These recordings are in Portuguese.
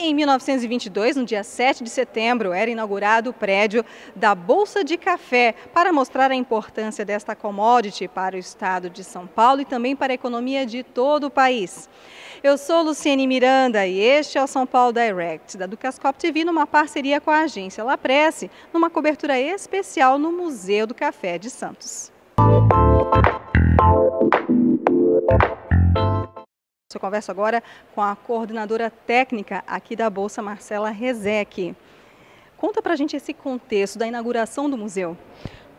Em 1922, no dia 7 de setembro, era inaugurado o prédio da Bolsa de Café para mostrar a importância desta commodity para o estado de São Paulo e também para a economia de todo o país. Eu sou Luciene Miranda e este é o São Paulo Direct, da Ducascop TV, numa parceria com a agência La Presse, numa cobertura especial no Museu do Café de Santos. Eu converso agora com a coordenadora técnica aqui da Bolsa, Marcela Rezec. Conta pra gente esse contexto da inauguração do museu.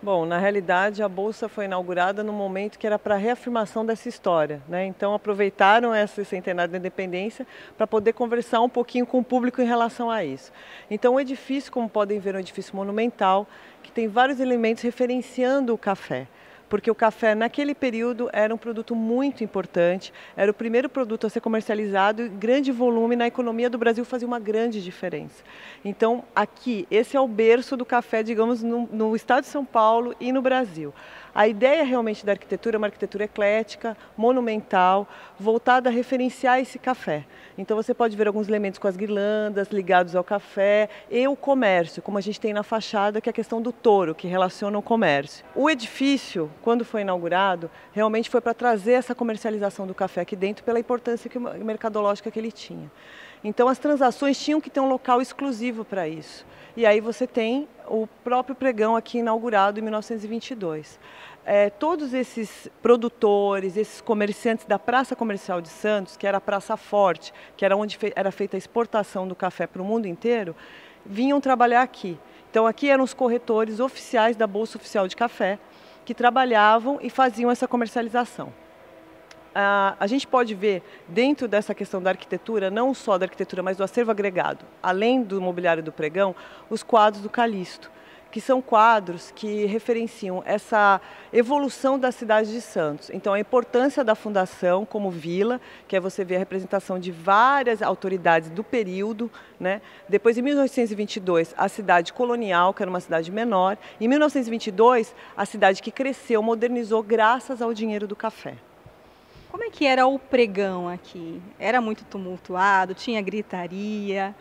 Bom, na realidade a Bolsa foi inaugurada no momento que era para a reafirmação dessa história, né? Então aproveitaram esse centenário da independência para poder conversar um pouquinho com o público em relação a isso. Então o edifício, como podem ver, é um edifício monumental, que tem vários elementos referenciando o café. Porque o café naquele período era um produto muito importante, era o primeiro produto a ser comercializado e grande volume na economia do Brasil fazia uma grande diferença. Então aqui, esse é o berço do café, digamos, no estado de São Paulo e no Brasil. A ideia realmente da arquitetura é uma arquitetura eclética, monumental, voltada a referenciar esse café. Então você pode ver alguns elementos com as guirlandas ligados ao café e o comércio, como a gente tem na fachada, que é a questão do touro, que relaciona o comércio. O edifício, quando foi inaugurado, realmente foi para trazer essa comercialização do café aqui dentro pela importância mercadológica que ele tinha. Então as transações tinham que ter um local exclusivo para isso. E aí você tem o próprio pregão aqui inaugurado em 1922. Todos esses produtores, esses comerciantes da Praça Comercial de Santos, que era a Praça Forte, que era onde era feita a exportação do café para o mundo inteiro, vinham trabalhar aqui. Então aqui eram os corretores oficiais da Bolsa Oficial de Café, que trabalhavam e faziam essa comercialização. A gente pode ver dentro dessa questão da arquitetura, não só da arquitetura, mas do acervo agregado, além do mobiliário do pregão, os quadros do Calixto, que são quadros que referenciam essa evolução da cidade de Santos. Então a importância da fundação como vila, que é você ver a representação de várias autoridades do período, né? Depois em 1822 a cidade colonial, que era uma cidade menor, em 1922 a cidade que cresceu, modernizou graças ao dinheiro do café. Como é que era o pregão aqui? Era muito tumultuado, tinha gritaria?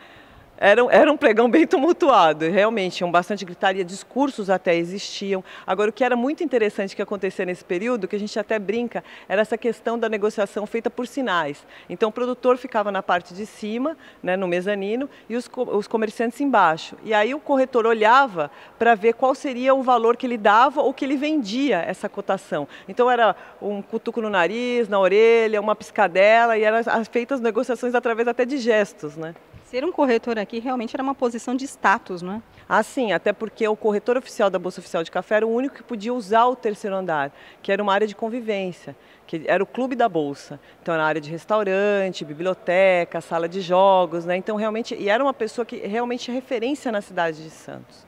Era um pregão bem tumultuado, realmente, tinham bastante gritaria, discursos até existiam. Agora, o que era muito interessante que acontecia nesse período, que a gente até brinca, era essa questão da negociação feita por sinais. Então, o produtor ficava na parte de cima, né, no mezanino, e os comerciantes embaixo. E aí o corretor olhava para ver qual seria o valor que ele dava ou que ele vendia essa cotação. Então, era um cutuco no nariz, na orelha, uma piscadela, e eram feitas as negociações através até de gestos, né? Ser um corretor aqui realmente era uma posição de status, não é? Ah, sim, até porque o corretor oficial da Bolsa Oficial de Café era o único que podia usar o terceiro andar, que era uma área de convivência, que era o clube da Bolsa. Então era área de restaurante, biblioteca, sala de jogos, né? Então realmente, e era uma pessoa que realmente é referência na cidade de Santos.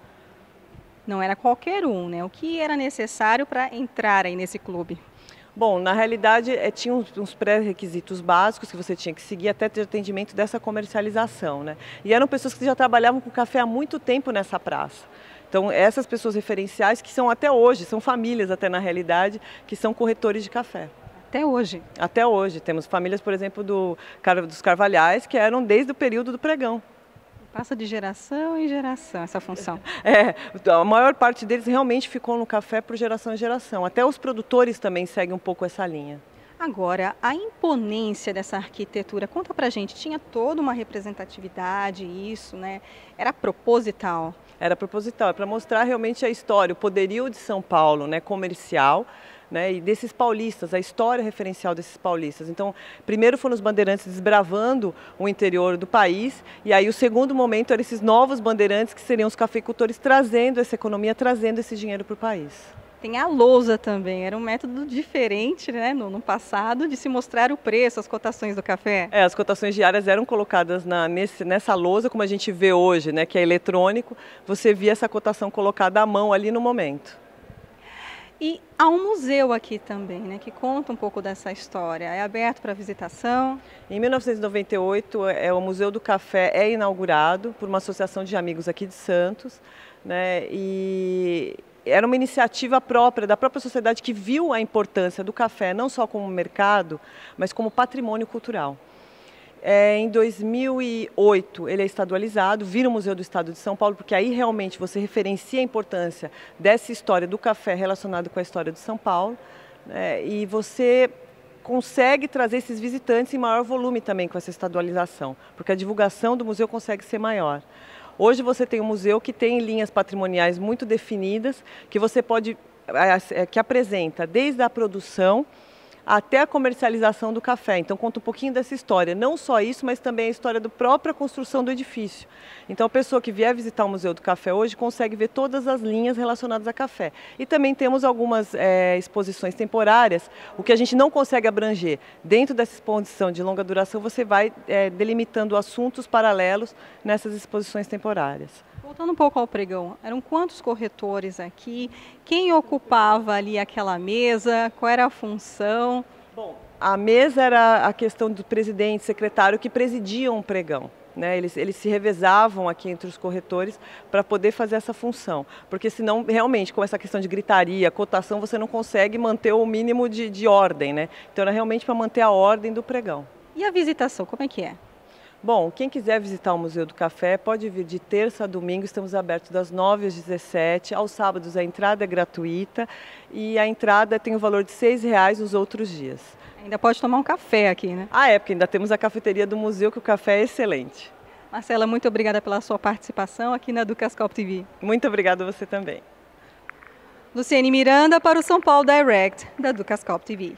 Não era qualquer um, né? O que era necessário para entrar aí nesse clube? Bom, na realidade, tinha uns pré-requisitos básicos que você tinha que seguir até ter atendimento dessa comercialização, né? E eram pessoas que já trabalhavam com café há muito tempo nessa praça. Então, essas pessoas referenciais que são até hoje, são famílias até na realidade, que são corretores de café. Até hoje? Até hoje. Temos famílias, por exemplo, dos Carvalhais, que eram desde o período do pregão. Passa de geração em geração essa função. A maior parte deles realmente ficou no café por geração em geração. Até os produtores também seguem um pouco essa linha. Agora, a imponência dessa arquitetura, conta pra gente, tinha toda uma representatividade, isso, né? Era proposital? Era proposital, é para mostrar realmente a história, o poderio de São Paulo, né, comercial, né, e desses paulistas, a história referencial desses paulistas. Então, primeiro foram os bandeirantes desbravando o interior do país, e aí o segundo momento eram esses novos bandeirantes, que seriam os cafeicultores, trazendo essa economia, trazendo esse dinheiro para o país. Tem a lousa também, era um método diferente, né, no passado, de se mostrar o preço, as cotações do café. As cotações diárias eram colocadas nessa lousa, como a gente vê hoje, né, que é eletrônico, você via essa cotação colocada à mão ali no momento. E há um museu aqui também, né, que conta um pouco dessa história. É aberto para visitação? Em 1998, o Museu do Café é inaugurado por uma associação de amigos aqui de Santos, né, e era uma iniciativa própria, da própria sociedade, que viu a importância do café, não só como mercado, mas como patrimônio cultural. Em 2008 ele é estadualizado, vira o Museu do Estado de São Paulo, porque aí realmente você referencia a importância dessa história do café relacionado com a história de São Paulo, e você consegue trazer esses visitantes em maior volume também com essa estadualização, porque a divulgação do museu consegue ser maior. Hoje você tem um museu que tem linhas patrimoniais muito definidas, que você pode, que apresenta desde a produção até a comercialização do café. Então conta um pouquinho dessa história, não só isso, mas também a história da própria construção do edifício. Então a pessoa que vier visitar o Museu do Café hoje consegue ver todas as linhas relacionadas a café. E também temos algumas exposições temporárias, o que a gente não consegue abranger. Dentro dessa exposição de longa duração você vai delimitando assuntos paralelos nessas exposições temporárias. Voltando um pouco ao pregão, eram quantos corretores aqui? Quem ocupava ali aquela mesa? Qual era a função? Bom, a mesa era a questão do presidente, secretário que presidiam o pregão. Eles se revezavam aqui entre os corretores para poder fazer essa função, porque senão realmente com essa questão de gritaria, cotação, você não consegue manter o mínimo de ordem, né? Então era realmente para manter a ordem do pregão. E a visitação, como é que é? Bom, quem quiser visitar o Museu do Café pode vir de terça a domingo, estamos abertos das 9 às 17, aos sábados a entrada é gratuita e a entrada tem o valor de R$ 6,00 nos outros dias. Ainda pode tomar um café aqui, né? Porque ainda temos a cafeteria do museu, que o café é excelente. Marcela, muito obrigada pela sua participação aqui na Ducascope TV. Muito obrigada a você também. Luciane Miranda para o São Paulo Direct, da Ducascope TV.